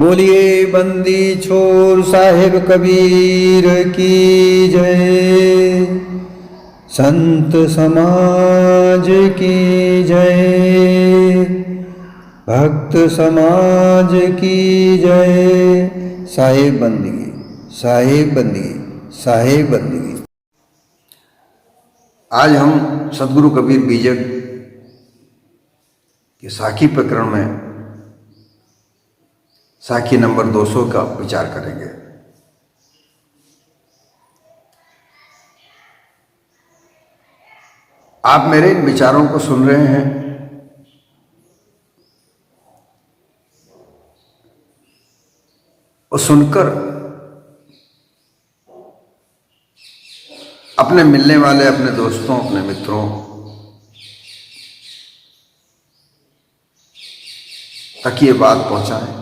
बोलिए बंदी छोर साहिब कबीर की जय, संत समाज की जय, भक्त समाज की जय। साहिब बंदगी, साहिब बंदगी, साहिब बंदगी। आज हम सदगुरु कबीर बीजक के साखी प्रकरण में साखी नंबर 200 का विचार करेंगे। आप मेरे इन विचारों को सुन रहे हैं और सुनकर अपने मिलने वाले, अपने दोस्तों, अपने मित्रों तक ये बात पहुंचाएं।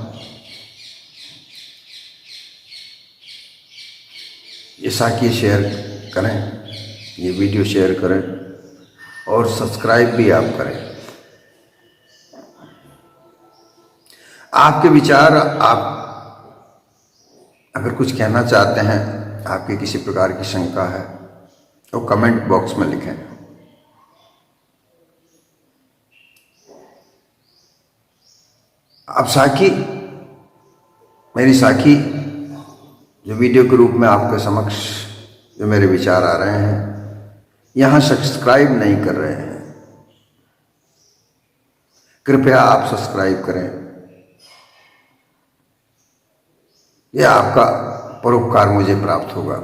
ये साखी शेयर करें, ये वीडियो शेयर करें और सब्सक्राइब भी आप करें। आपके विचार, आप अगर कुछ कहना चाहते हैं, आपकी किसी प्रकार की शंका है तो कमेंट बॉक्स में लिखें। अब साखी, मेरी साखी जो वीडियो के रूप में आपके समक्ष जो मेरे विचार आ रहे हैं, यहां सब्सक्राइब नहीं कर रहे हैं, कृपया आप सब्सक्राइब करें। यह आपका परोपकार मुझे प्राप्त होगा।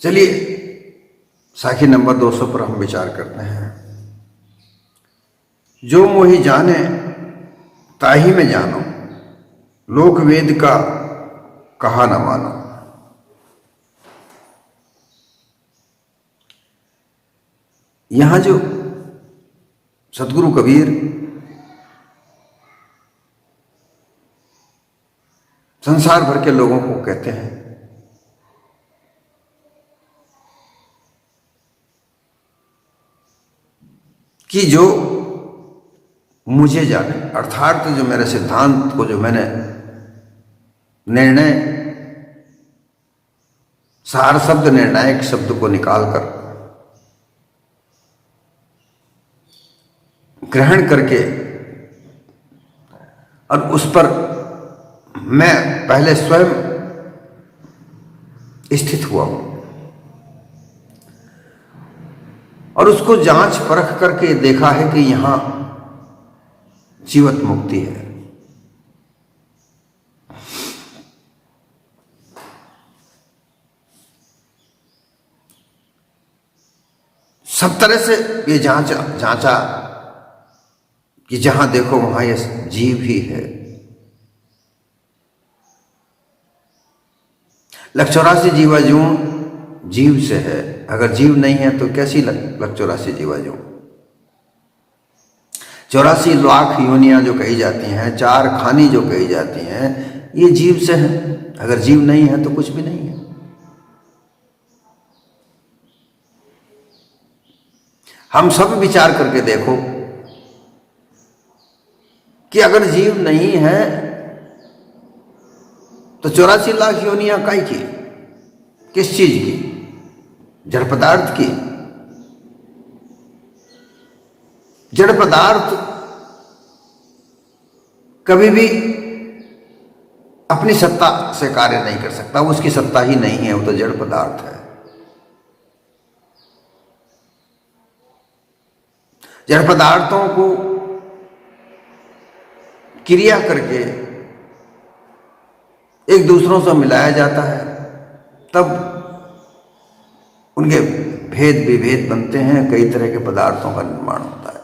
चलिए साखी नंबर 200 पर हम विचार करते हैं। जो मोहि जाने ताही में जानो, लोक वेद का कहा न मानो। यहां जो सदगुरु कबीर संसार भर के लोगों को कहते हैं कि जो मुझे जाने, अर्थात जो मेरे सिद्धांत को, जो मैंने निर्णय, सार शब्द, निर्णायक शब्द को निकालकर ग्रहण करके और उस पर मैं पहले स्वयं स्थित हुआ हूं और उसको जांच परख करके देखा है कि यहां जीवत मुक्ति है। सब तरह से ये जांचा कि जहां देखो वहां ये जीव ही है। 184 जीवाजून जीव से है, अगर जीव नहीं है तो कैसी 184 जीवाजून? 84 लाख योनियां जो कही जाती हैं, 4 खानी जो कही जाती हैं, ये जीव से है। अगर जीव नहीं है तो कुछ भी नहीं है। हम सब विचार करके देखो कि अगर जीव नहीं है तो 84 लाख योनियां काई की? किस चीज की? जड़ पदार्थ की। जड़ पदार्थ कभी भी अपनी सत्ता से कार्य नहीं कर सकता, वो उसकी सत्ता ही नहीं है, वो तो जड़ पदार्थ है। जड़ पदार्थों को क्रिया करके एक दूसरों से मिलाया जाता है, तब उनके भेद विभेद बनते हैं, कई तरह के पदार्थों का निर्माण होता है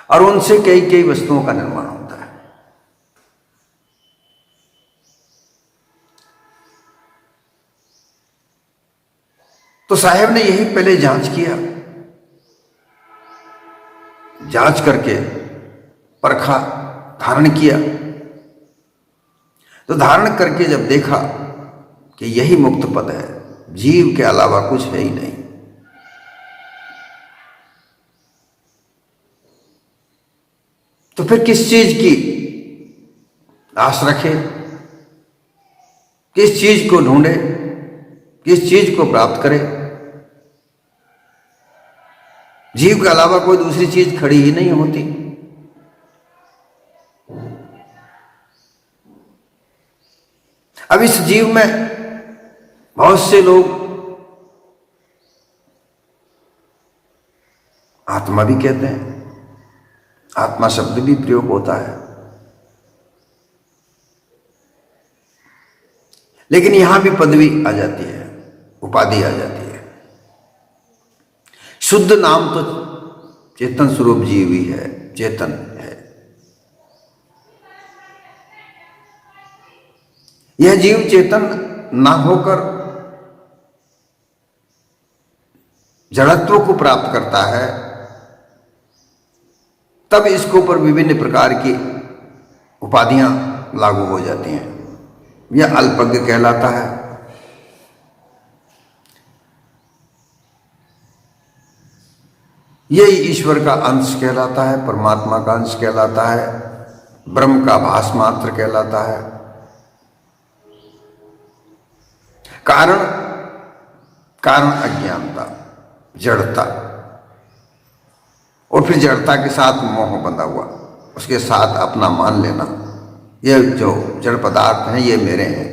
और उनसे कई कई वस्तुओं का निर्माण होता है। तो साहब ने यही पहले जांच किया, जांच करके परखा, धारण किया। तो धारण करके जब देखा कि यही मुक्त पद है, जीव के अलावा कुछ है ही नहीं, तो फिर किस चीज की आस रखे, किस चीज को ढूंढे, किस चीज को प्राप्त करे? जीव के अलावा कोई दूसरी चीज खड़ी ही नहीं होती। अब इस जीव में बहुत से लोग आत्मा भी कहते हैं, आत्मा शब्द भी प्रयोग होता है, लेकिन यहां भी पदवी आ जाती है, उपाधि आ जाती है। शुद्ध नाम तो चेतन स्वरूप जीव ही है, चेतन है। यह जीव चेतन ना होकर जड़त्व को प्राप्त करता है, तब इसके ऊपर विभिन्न प्रकार की उपाधियां लागू हो जाती हैं। यह अल्पज्ञ कहलाता है। यही ईश्वर का अंश कहलाता है, परमात्मा का अंश कहलाता है, ब्रह्म का भास मात्र कहलाता है। कारण कारण अज्ञानता, जड़ता, और फिर जड़ता के साथ मोह बंधा हुआ, उसके साथ अपना मान लेना, ये जो जड़ पदार्थ हैं ये मेरे हैं।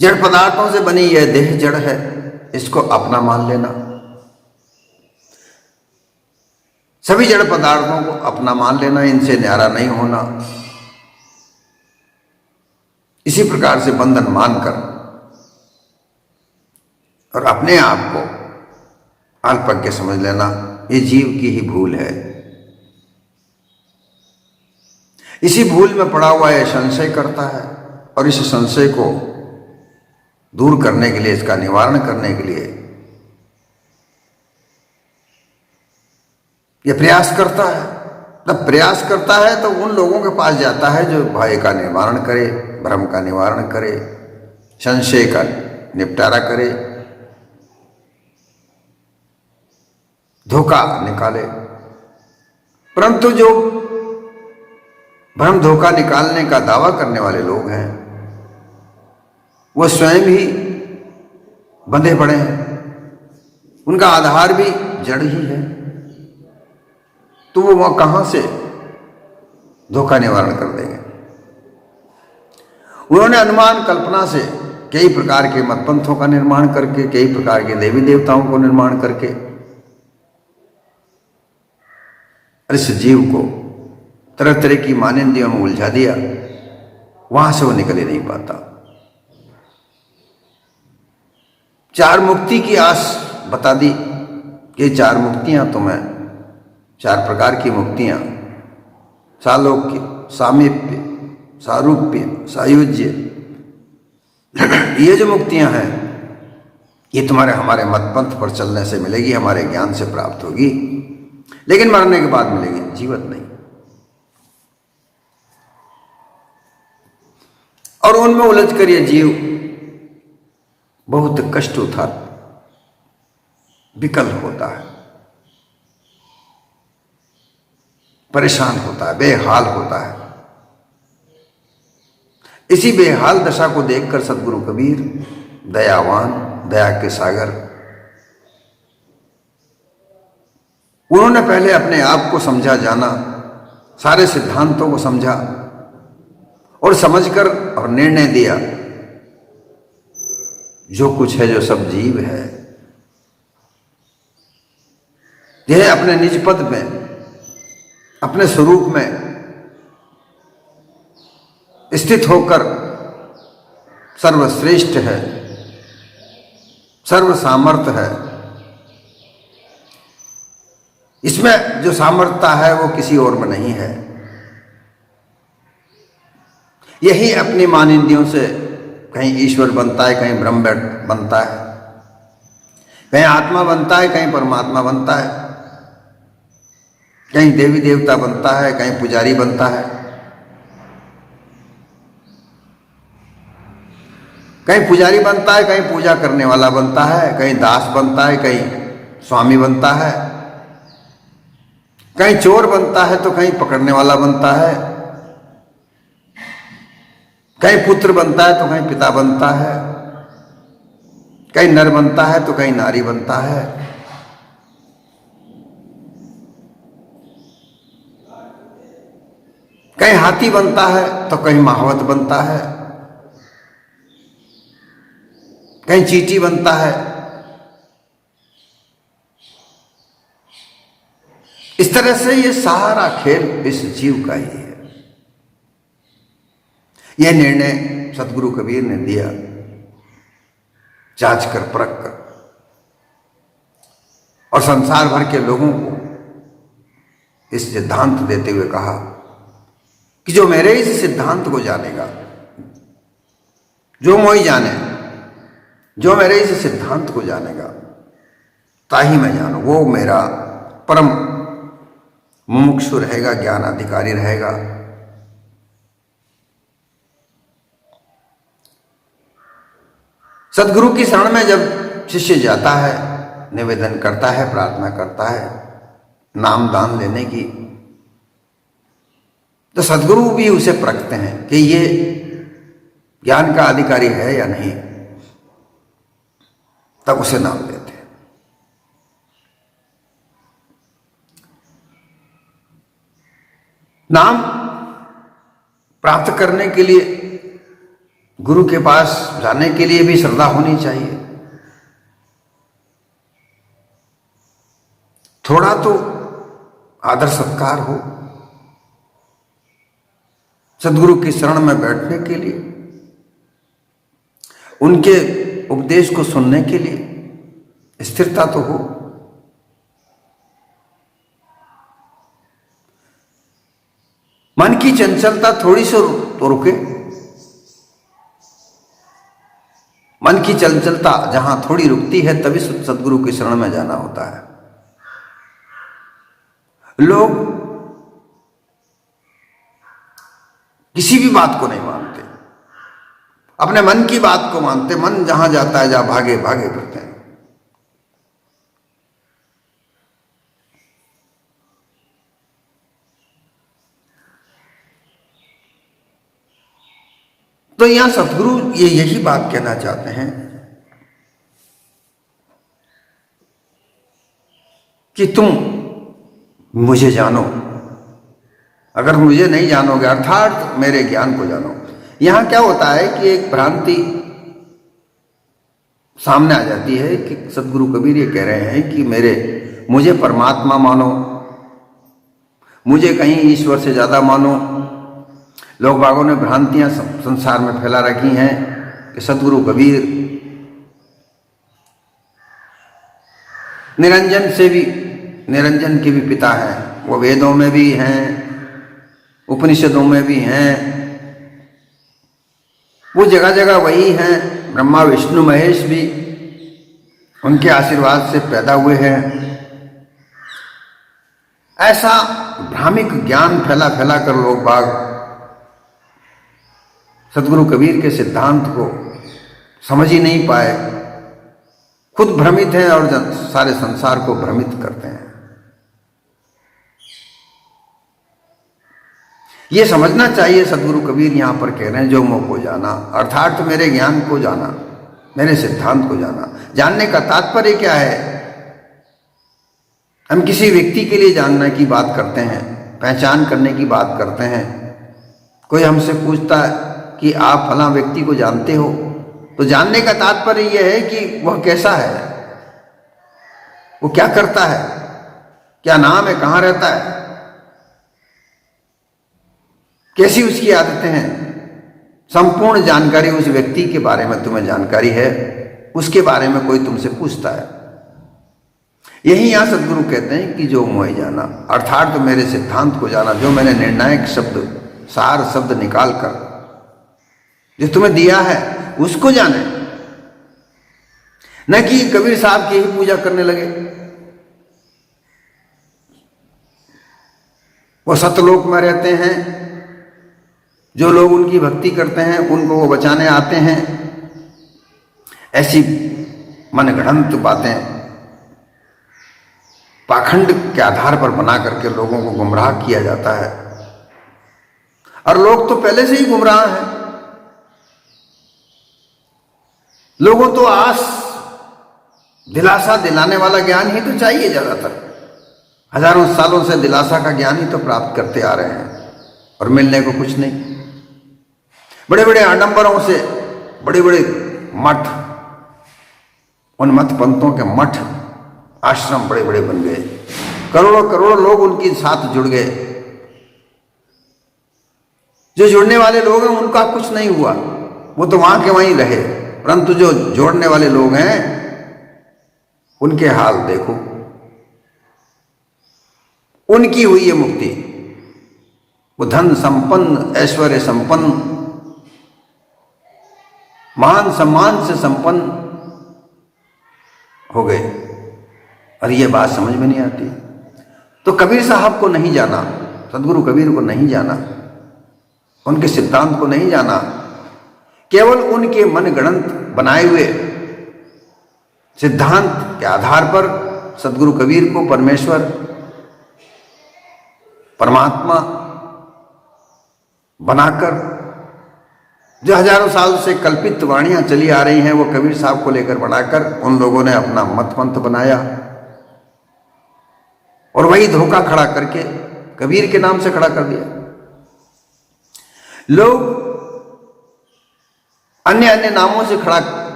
जड़ पदार्थों से बनी यह देह जड़ है, इसको अपना मान लेना। सभी जड़ पदार्थों को अपना मान लेना, इनसे न्यारा नहीं होना। इसी प्रकार से बंधन मानकर और अपने आप को अल्पज्ञ समझ लेना, ये जीव की ही भूल है। इसी भूल में पड़ा हुआ यह संशय करता है, और इस संशय को दूर करने के लिए, इसका निवारण करने के लिए यह प्रयास करता है। जब प्रयास करता है तो उन लोगों के पास जाता है जो भय का निवारण करे, भ्रम का निवारण करे, संशय का निपटारा करे, धोखा निकाले। परंतु जो भ्रम धोखा निकालने का दावा करने वाले लोग हैं, वो स्वयं ही बंधे पड़े हैं, उनका आधार भी जड़ ही है, तो वो वहां कहां से धोखा निवारण कर देंगे? उन्होंने अनुमान कल्पना से कई प्रकार के मतपंथों का निर्माण करके, कई प्रकार के देवी देवताओं को निर्माण करके इस जीव को तरह तरह की मानिंदियों में उलझा दिया। वहां से वो निकल ही नहीं पाता। चार मुक्ति की आस बता दी कि चार मुक्तियां तुम्हें, चार प्रकार की मुक्तियां, सालोक्य, सामीप्य, सारूप्य, सायुज्य, ये जो मुक्तियां हैं ये तुम्हारे हमारे मतपंथ पर चलने से मिलेगी, हमारे ज्ञान से प्राप्त होगी, लेकिन मरने के बाद मिलेगी, जीवित नहीं। और उनमें उलझ कर ये जीव बहुत कष्ट उठा, विकल होता है, परेशान होता है, बेहाल होता है। इसी बेहाल दशा को देखकर सदगुरु कबीर, दयावान, दया के सागर, उन्होंने पहले अपने आप को समझा जाना, सारे सिद्धांतों को समझा और समझकर और निर्णय दिया, जो कुछ है, जो सब जीव है, यह अपने निज पद में, अपने स्वरूप में स्थित होकर सर्वश्रेष्ठ है, सर्व सामर्थ्य है। इसमें जो सामर्थ्यता है वो किसी और में नहीं है। यही अपनी मानिंदियों से कहीं ईश्वर बनता है, कहीं ब्रह्म बनता है, कहीं आत्मा बनता है, कहीं परमात्मा बनता है, कहीं देवी देवता बनता है, कहीं पुजारी बनता है, कहीं पुजारी बनता है, कहीं पूजा करने वाला बनता है, कहीं दास बनता है, कहीं स्वामी बनता है, कहीं चोर बनता है तो कहीं पकड़ने वाला बनता है, कहीं पुत्र बनता है तो कहीं पिता बनता है, कहीं नर बनता है तो कहीं नारी बनता है। कहीं हाथी बनता है तो कहीं महावत बनता है, कहीं चींटी बनता है। इस तरह से ये सारा खेल इस जीव का ही है। यह निर्णय सदगुरु कबीर ने दिया, जांच कर परख कर, और संसार भर के लोगों को इस सिद्धांत देते हुए कहा कि जो मेरे इस सिद्धांत को जानेगा, जो मोई जाने, जो मेरे इस सिद्धांत को जानेगा ताही मैं जानू, वो मेरा परम मुमुक्षु रहेगा, ज्ञान अधिकारी रहेगा। सदगुरु की शरण में जब शिष्य जाता है, निवेदन करता है, प्रार्थना करता है नाम दान लेने की, तो सदगुरु भी उसे परखते हैं कि ये ज्ञान का अधिकारी है या नहीं, तब उसे नाम देते हैं। नाम प्राप्त करने के लिए गुरु के पास जाने के लिए भी श्रद्धा होनी चाहिए। थोड़ा तो आदर सत्कार हो। सदगुरु की शरण में बैठने के लिए, उनके उपदेश को सुनने के लिए स्थिरता तो हो। मन की चंचलता थोड़ी सी तो रुके। मन की चंचलता जहां थोड़ी रुकती है तभी सदगुरु की शरण में जाना होता है। लोग किसी भी बात को नहीं मानते, अपने मन की बात को मानते। मन जहां जाता है, जहां भागे भागे करते हैं। तो यहां सतगुरु ये यही बात कहना चाहते हैं कि तुम मुझे जानो। अगर मुझे नहीं जानोगे, अर्थात मेरे ज्ञान को जानो। यहां क्या होता है कि एक भ्रांति सामने आ जाती है कि सदगुरु कबीर ये कह रहे हैं कि मुझे परमात्मा मानो, मुझे कहीं ईश्वर से ज्यादा मानो। लोग बागों ने भ्रांतियां संसार में फैला रखी हैं कि सदगुरु कबीर निरंजन के भी पिता हैं। वो वेदों में भी हैं, उपनिषदों में भी हैं, वो जगह जगह वही हैं। ब्रह्मा विष्णु महेश भी उनके आशीर्वाद से पैदा हुए हैं। ऐसा भ्रामिक ज्ञान फैला फैला कर लोग बाग सदगुरु कबीर के सिद्धांत को समझ ही नहीं पाए, खुद भ्रमित हैं और सारे संसार को भ्रमित करते हैं। ये समझना चाहिए, सदगुरु कबीर यहां पर कह रहे हैं जो मोह को जाना, अर्थात मेरे ज्ञान को जाना, मेरे सिद्धांत को जाना। जानने का तात्पर्य क्या है? हम किसी व्यक्ति के लिए जानने की बात करते हैं, पहचान करने की बात करते हैं। कोई हमसे पूछता है कि आप फलां व्यक्ति को जानते हो, तो जानने का तात्पर्य यह है कि वह कैसा है, वो क्या करता है, क्या नाम है, कहां रहता है, कैसी उसकी आदतें हैं। संपूर्ण जानकारी उस व्यक्ति के बारे में तुम्हें जानकारी है, उसके बारे में कोई तुमसे पूछता है। यही यहां सदगुरु कहते हैं कि जो मोह जाना, अर्थात तो मेरे सिद्धांत को जाना, जो मैंने निर्णायक शब्द, सार शब्द निकाल कर जो तुम्हें दिया है उसको जाने। न कि कबीर साहब की ही पूजा करने लगे। वो सतलोक में रहते हैं, जो लोग उनकी भक्ति करते हैं उनको वो बचाने आते हैं। ऐसी मनगढ़ंत बातें पाखंड के आधार पर बना करके लोगों को गुमराह किया जाता है। और लोग तो पहले से ही गुमराह हैं। लोगों तो आस दिलासा दिलाने वाला ज्ञान ही तो चाहिए। ज्यादातर हजारों सालों से दिलासा का ज्ञान ही तो प्राप्त करते आ रहे हैं और मिलने को कुछ नहीं। बड़े बड़े आडंबरों से बड़े बड़े मठ, उन मत पंथों के मठ आश्रम बड़े बड़े बन गए। करोड़ों करोड़ों लोग उनके साथ जुड़ गए। जो जुड़ने वाले लोग हैं उनका कुछ नहीं हुआ, वो तो वहां के वहीं रहे। परंतु जो जोड़ने वाले लोग हैं उनके हाल देखो। उनकी हुई है मुक्ति। वो धन संपन्न, ऐश्वर्य संपन्न, मान सम्मान से संपन्न हो गए और ये बात समझ में नहीं आती। तो कबीर साहब को नहीं जाना, सदगुरु कबीर को नहीं जाना, उनके सिद्धांत को नहीं जाना, केवल उनके मनगढ़ंत बनाए हुए सिद्धांत के आधार पर सदगुरु कबीर को परमेश्वर, परमात्मा बनाकर जो हजारों साल से कल्पित वाणियां चली आ रही हैं वो कबीर साहब को लेकर बनाकर उन लोगों ने अपना मत पंथ बनाया और वही धोखा खड़ा करके कबीर के नाम से खड़ा कर दिया। लोग अन्य अन्य नामों से खड़ा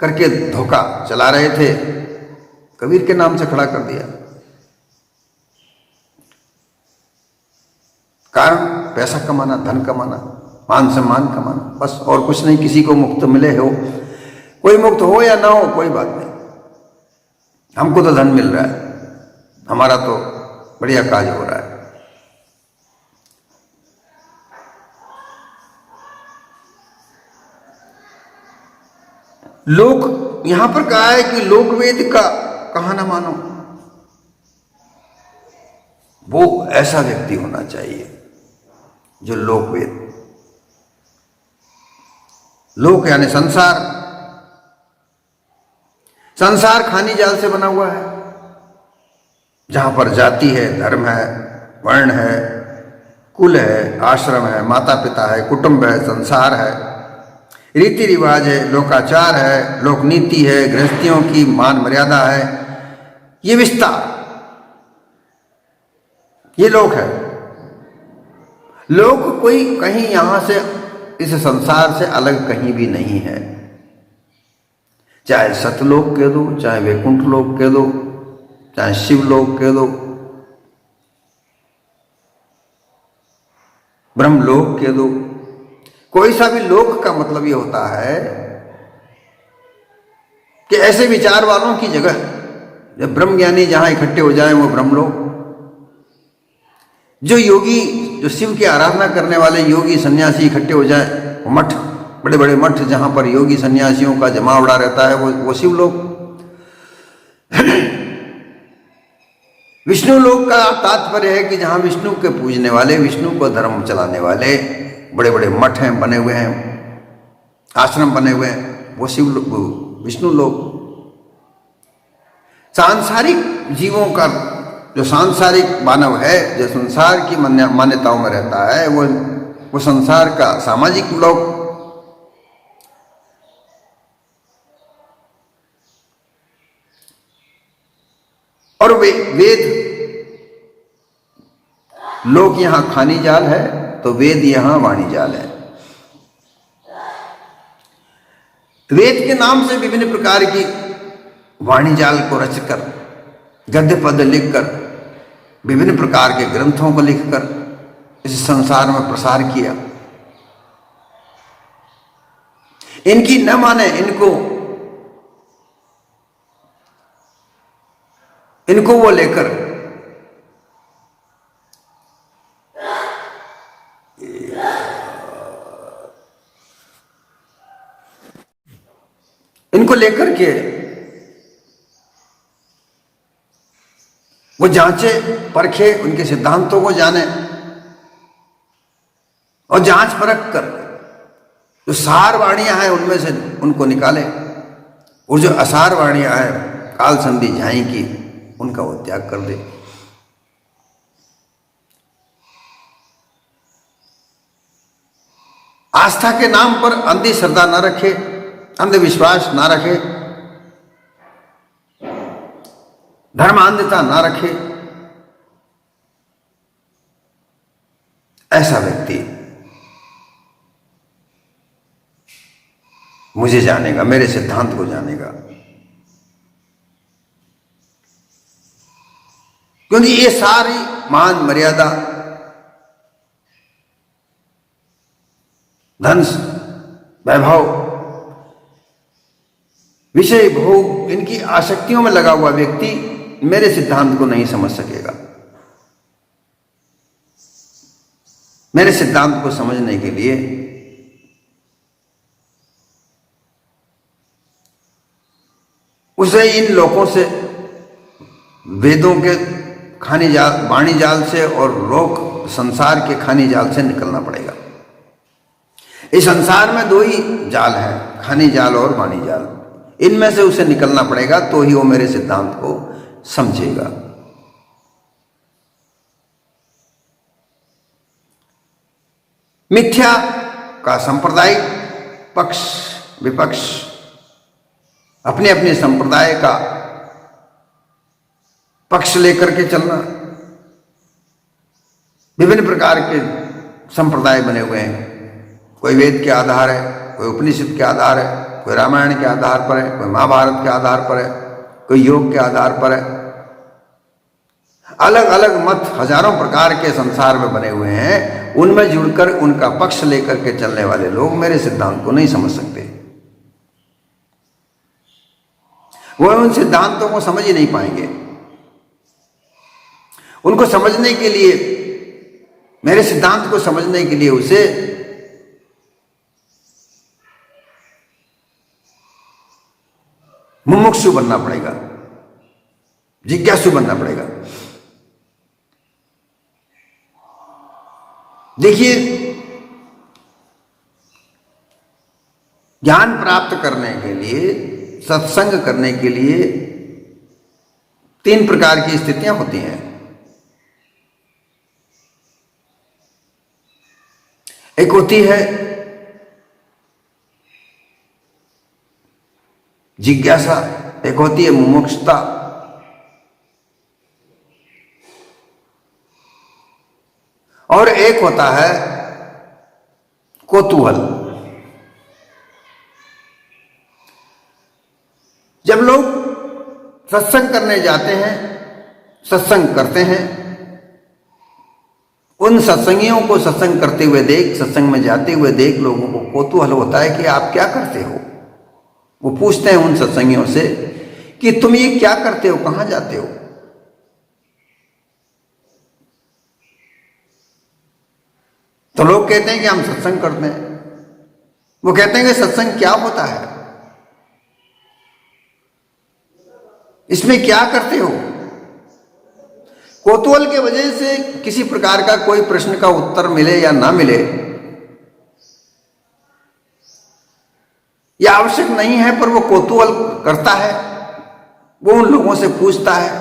करके धोखा चला रहे थे, कबीर के नाम से खड़ा कर दिया। कारण पैसा कमाना, धन कमाना, मान सम्मान कमाना, बस और कुछ नहीं। किसी को मुक्त मिले हो, कोई मुक्त हो या ना हो कोई बात नहीं, हमको तो धन मिल रहा है, हमारा तो बढ़िया काज हो रहा है। लोक यहां पर कहा है कि लोक वेद का कहा ना मानो। वो ऐसा व्यक्ति होना चाहिए जो लोक वेद, लोक यानी संसार, संसार खानी जाल से बना हुआ है जहां पर जाति है, धर्म है, वर्ण है, कुल है, आश्रम है, माता पिता है, कुटुंब है, संसार है, रीति रिवाज है, लोकाचार है, लोक नीति है, गृहस्थियों की मान मर्यादा है, ये विस्तार, ये लोक है। लोक कोई कहीं यहां से इस संसार से अलग कहीं भी नहीं है। चाहे सतलोक कह दो, चाहे वैकुंठ लोक कह दो, चाहे शिवलोक कह दो, ब्रह्मलोक कह दो, कोई सा भी लोक का मतलब ये होता है कि ऐसे विचार वालों की जगह, जब ब्रह्म ज्ञानी जहां इकट्ठे हो जाए वो ब्रह्मलोक, जो योगी, जो शिव की आराधना करने वाले योगी सन्यासी इकट्ठे हो जाए वो मठ, बड़े बड़े मठ जहां पर योगी सन्यासियों का जमावड़ा रहता है वो शिवलोक। विष्णु लोक का तात्पर्य है कि जहां विष्णु के पूजने वाले, विष्णु को धर्म चलाने वाले बड़े बड़े मठ हैं, बने हुए हैं, आश्रम बने हुए हैं, वो शिव विष्णु लोक। सांसारिक जीवों का, जो सांसारिक मानव है, जो संसार की मान्यताओं में रहता है, वो संसार का सामाजिक लोक। और वेद लोक यहां खानी जाल है तो वेद यहां वाणी जाल है। वेद के नाम से विभिन्न प्रकार की वाणी जाल को रचकर, गद्य पद लिखकर, विभिन्न प्रकार के ग्रंथों को लिखकर इस संसार में प्रसार किया। इनकी न माने, इनको वो लेकर के वो जांचे परखे, उनके सिद्धांतों को जाने और जांच परख कर जो सार वाणियां हैं उनमें से उनको निकाले, और जो असार वाणियां हैं काल संधि झाई की, उनका वो त्याग कर दे। आस्था के नाम पर अंधी श्रद्धा ना रखे, अंधविश्वास ना रखे, धर्मांधता ना रखे। ऐसा व्यक्ति मुझे जानेगा, मेरे सिद्धांत को जानेगा, क्योंकि ये सारी मान मर्यादा, धन वैभव, विषय भोग, इनकी आसक्तियों में लगा हुआ व्यक्ति मेरे सिद्धांत को नहीं समझ सकेगा। मेरे सिद्धांत को समझने के लिए उसे इन लोगों से, वेदों के खानी जाल, वाणी जाल से और लोक संसार के खानी जाल से निकलना पड़ेगा। इस संसार में दो ही जाल है, खानी जाल और वाणी जाल। इनमें से उसे निकलना पड़ेगा, तो ही वो मेरे सिद्धांत को समझेगा। मिथ्या का सांप्रदायिक पक्ष विपक्ष, अपने अपने संप्रदाय का पक्ष लेकर के चलना। विभिन्न प्रकार के संप्रदाय बने हुए हैं, कोई वेद के आधार है, कोई उपनिषद के आधार है, कोई रामायण के आधार पर है, कोई महाभारत के आधार पर है, कोई योग के आधार पर है। अलग अलग मत हजारों प्रकार के संसार में बने हुए हैं। उनमें जुड़कर उनका पक्ष लेकर के चलने वाले लोग मेरे सिद्धांत को नहीं समझ सकते। वो उन सिद्धांतों को समझ ही नहीं पाएंगे। उनको समझने के लिए, मेरे सिद्धांत को समझने के लिए उसे मुमुक्षु बनना पड़ेगा, जिज्ञासु बनना पड़ेगा। देखिए, ज्ञान प्राप्त करने के लिए, सत्संग करने के लिए तीन प्रकार की स्थितियां होती हैं। एक होती है जिज्ञासा, एक होती है मुमुक्षुता, और एक होता है कौतूहल। जब लोग सत्संग करने जाते हैं, सत्संग करते हैं, उन सत्संगियों को सत्संग करते हुए देख, सत्संग में जाते हुए देख, लोगों को कौतूहल होता है कि आप क्या करते हो। वो पूछते हैं उन सत्संगियों से कि तुम ये क्या करते हो, कहां जाते हो। तो लोग कहते हैं कि हम सत्संग करते हैं। वो कहते हैं कि सत्संग क्या होता है, इसमें क्या करते हो। कौतूहल के वजह से किसी प्रकार का कोई प्रश्न का उत्तर मिले या ना मिले, यह आवश्यक नहीं है, पर वो कौतूहल करता है। वो उन लोगों से पूछता है,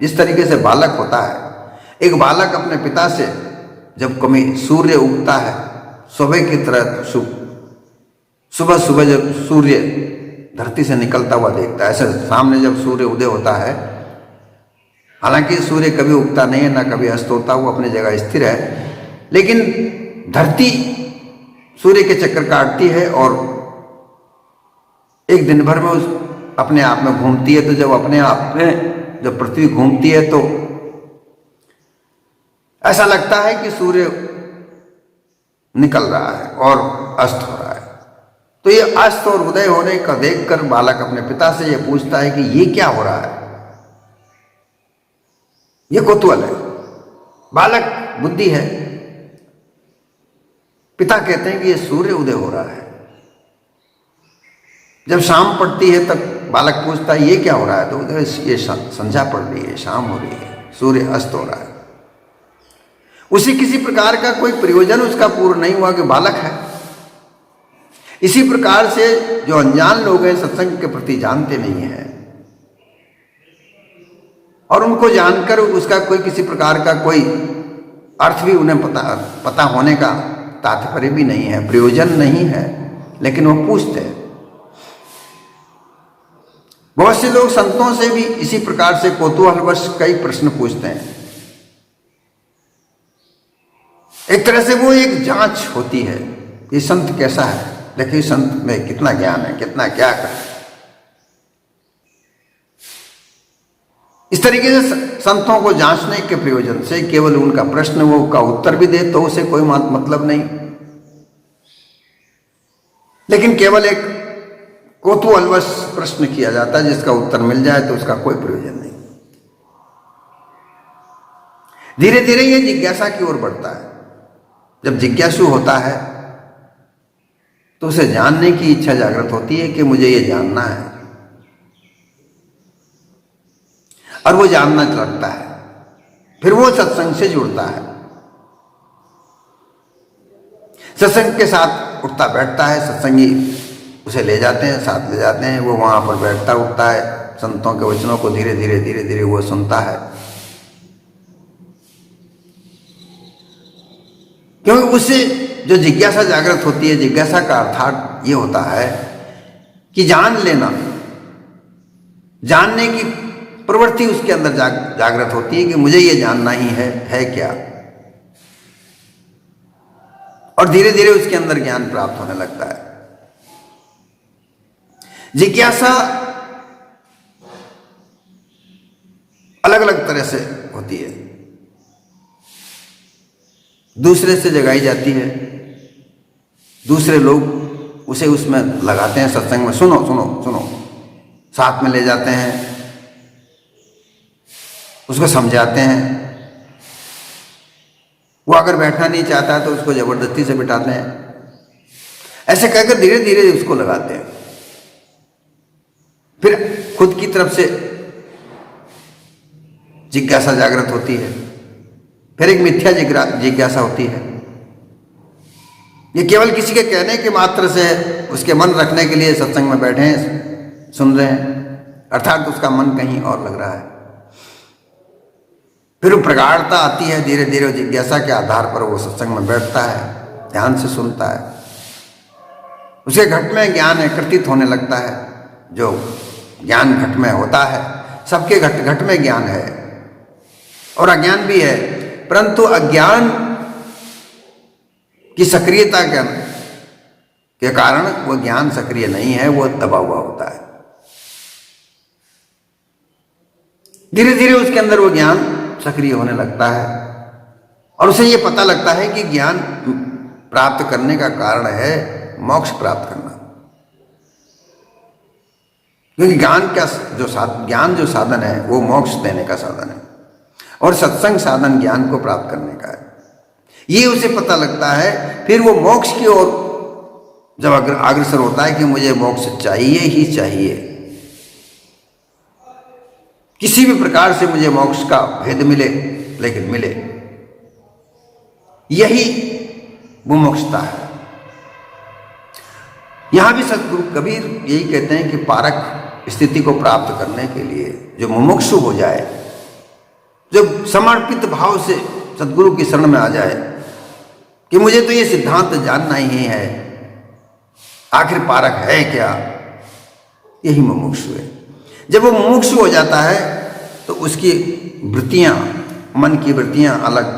जिस तरीके से बालक होता है। एक बालक अपने पिता से जब कभी सूर्य उगता है, सुबह की तरह सुबह सुबह जब सूर्य धरती से निकलता हुआ देखता है, ऐसे सामने जब सूर्य उदय होता है, हालांकि सूर्य कभी उगता नहीं है ना कभी अस्त होता, वो अपनी जगह स्थिर है, लेकिन धरती सूर्य के चक्कर काटती है और एक दिन भर में उस अपने आप में घूमती है। तो जब अपने आप में जब पृथ्वी घूमती है तो ऐसा लगता है कि सूर्य निकल रहा है और अस्त हो रहा है। तो ये अस्त और उदय होने का देखकर बालक अपने पिता से ये पूछता है कि ये क्या हो रहा है। ये कौतूहल है, बालक बुद्धि है। पिता कहते हैं कि ये सूर्य उदय हो रहा है। जब शाम पड़ती है तब बालक पूछता है ये क्या हो रहा है। तो ये संध्या पड़ रही है, शाम हो रही है, सूर्य अस्त हो रहा है। उसे किसी प्रकार का कोई प्रयोजन उसका पूर्ण नहीं हुआ कि बालक है। इसी प्रकार से जो अनजान लोग हैं, सत्संग के प्रति जानते नहीं हैं, और उनको जानकर उसका कोई किसी प्रकार का कोई अर्थ भी उन्हें पता होने का तात्पर्य भी नहीं है, प्रयोजन नहीं है, लेकिन वो पूछते हैं। बहुत से लोग संतों से भी इसी प्रकार से कौतूहलवश कई प्रश्न पूछते हैं। एक तरह से वो एक जांच होती है कि संत कैसा है, देखिए संत में कितना ज्ञान है, कितना क्या कर। इस तरीके से संतों को जांचने के प्रयोजन से केवल उनका प्रश्न वो का उत्तर भी दे तो उसे कोई मतलब नहीं, लेकिन केवल एक कौतूहलवश प्रश्न किया जाता है जिसका उत्तर मिल जाए तो उसका कोई प्रयोजन नहीं। धीरे धीरे ये जिज्ञासा की ओर बढ़ता है। जब जिज्ञासु होता है तो उसे जानने की इच्छा जागृत होती है कि मुझे ये जानना है, और वो जानना लगता है। फिर वो सत्संग से जुड़ता है, सत्संग के साथ उठता बैठता है, सत्संगी उसे ले जाते हैं, साथ ले जाते हैं, वो वहां पर बैठता उठता है, संतों के वचनों को धीरे धीरे वो सुनता है। क्योंकि उससे जो जिज्ञासा जागृत होती है, जिज्ञासा का अर्थात ये होता है कि जान लेना, जानने की प्रवृत्ति उसके अंदर जागृत होती है कि मुझे ये जानना ही है क्या। और धीरे धीरे उसके अंदर ज्ञान प्राप्त होने लगता है। जिज्ञासा अलग अलग तरह से होती है। दूसरे से जगाई जाती है, दूसरे लोग उसे उसमें लगाते हैं, सत्संग में सुनो सुनो सुनो, साथ में ले जाते हैं, उसको समझाते हैं। वो अगर बैठना नहीं चाहता तो उसको जबरदस्ती से बिठाते हैं। ऐसे कहकर धीरे धीरे उसको लगाते हैं। फिर खुद की तरफ से जिज्ञासा जागृत होती है। फिर एक मिथ्या जिज्ञासा होती है। ये केवल किसी के कहने के मात्र से उसके मन रखने के लिए सत्संग में बैठे हैं, सुन रहे हैं, अर्थात उसका मन कहीं और लग रहा है। फिर वो प्रगाढ़ता आती है, धीरे धीरे जिज्ञासा के आधार पर वो सत्संग में बैठता है, ध्यान से सुनता है, उसके घट में ज्ञान एकत्रित होने लगता है। जो ज्ञान घट में होता है, सबके घट घट में ज्ञान है और अज्ञान भी है, परंतु अज्ञान की सक्रियता के कारण वो ज्ञान सक्रिय नहीं है, वो दबा हुआ होता है। धीरे धीरे उसके अंदर वो ज्ञान सक्रिय होने लगता है और उसे ये पता लगता है कि ज्ञान प्राप्त करने का कारण है मोक्ष प्राप्त करना। क्योंकि ज्ञान जो साधन है वो मोक्ष देने का साधन है और सत्संग साधन ज्ञान को प्राप्त करने का है, ये उसे पता लगता है। फिर वो मोक्ष की ओर जब अग्रसर होता है कि मुझे मोक्ष चाहिए ही चाहिए, किसी भी प्रकार से मुझे मोक्ष का भेद मिले, लेकिन मिले, यही मुमुक्षुता है। यहां भी सतगुरु कबीर यही कहते हैं कि पारक स्थिति को प्राप्त करने के लिए जो मुमुक्षु हो जाए, जो समर्पित भाव से सतगुरु की शरण में आ जाए कि मुझे तो ये सिद्धांत जानना ही है, आखिर पारक है क्या, यही मुमुक्षु है। जब वो मुमुक्षु हो जाता है तो उसकी वृत्तियां, मन की वृत्तियां अलग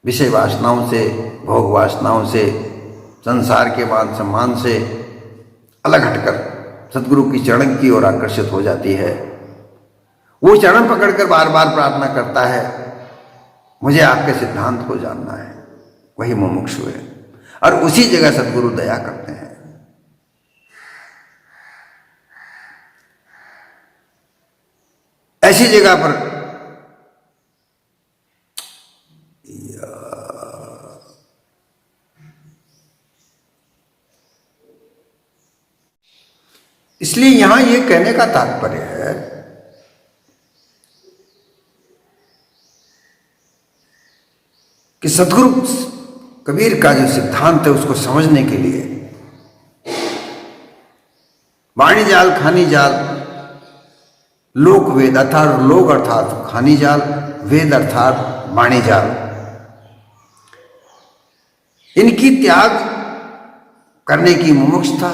विषय वासनाओं से, भोग वासनाओं से, संसार के मान सम्मान से अलग हटकर सतगुरु की चरण की ओर आकर्षित हो जाती है। वो चरण पकड़कर बार बार प्रार्थना करता है, मुझे आपके सिद्धांत को जानना है, वही मुमुक्षु है। और उसी जगह सतगुरु दया करते हैं। ऐसी जगह पर इसलिए यहां ये कहने का तात्पर्य है कि सतगुरु कबीर का जो सिद्धांत है उसको समझने के लिए वाणी जाल खानी जाल लोक वेद अर्थात लोक अर्थात खानी जाल, वेद अर्थात वाणी जाल, इनकी त्याग करने की मुमुक्षुता,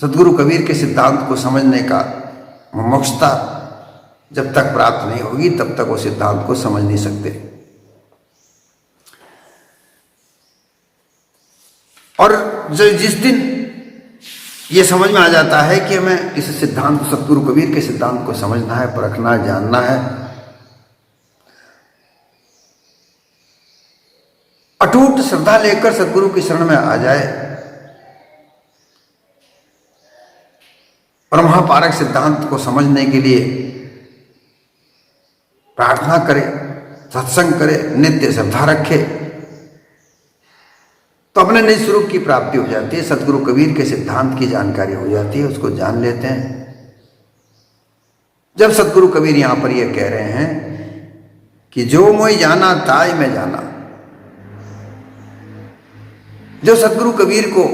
सद्गुरु कबीर के सिद्धांत को समझने का मुमुक्षुता जब तक प्राप्त नहीं होगी तब तक वो सिद्धांत को समझ नहीं सकते। और जिस दिन ये समझ में आ जाता है कि हमें इस सिद्धांत सद्गुरु कबीर के सिद्धांत को समझना है, परखना है, जानना है, अटूट श्रद्धा लेकर सद्गुरु की शरण में आ जाए और महापारक सिद्धांत को समझने के लिए प्रार्थना करे, सत्संग करे, नित्य श्रद्धा रखे, तो अपने निज स्वरूप की प्राप्ति हो जाती है। सद्गुरु कबीर के सिद्धांत की जानकारी हो जाती है, उसको जान लेते हैं। जब सद्गुरु कबीर यहां पर यह कह रहे हैं कि जो मोहि जाना ताय मैं जाना, जो सद्गुरु कबीर को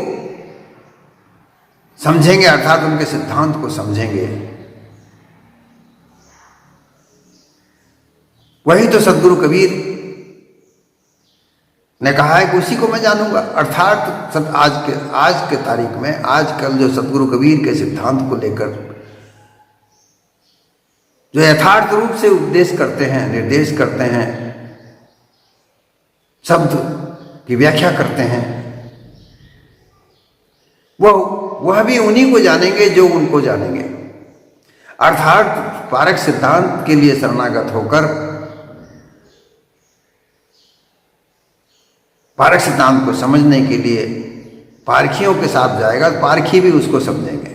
समझेंगे अर्थात उनके सिद्धांत को समझेंगे, वही तो सद्गुरु कबीर ने कहा है कि उसी को मैं जानूंगा। अर्थात आज के तारीख में आजकल जो सद्गुरु कबीर के सिद्धांत को लेकर जो यथार्थ रूप से उपदेश करते हैं, निर्देश करते हैं, शब्द की व्याख्या करते हैं, वह भी उन्हीं को जानेंगे जो उनको जानेंगे। अर्थात पारक सिद्धांत के लिए शरणागत होकर पारक सिद्धांत को समझने के लिए पारखियों के साथ जाएगा, पारखी भी उसको समझेंगे।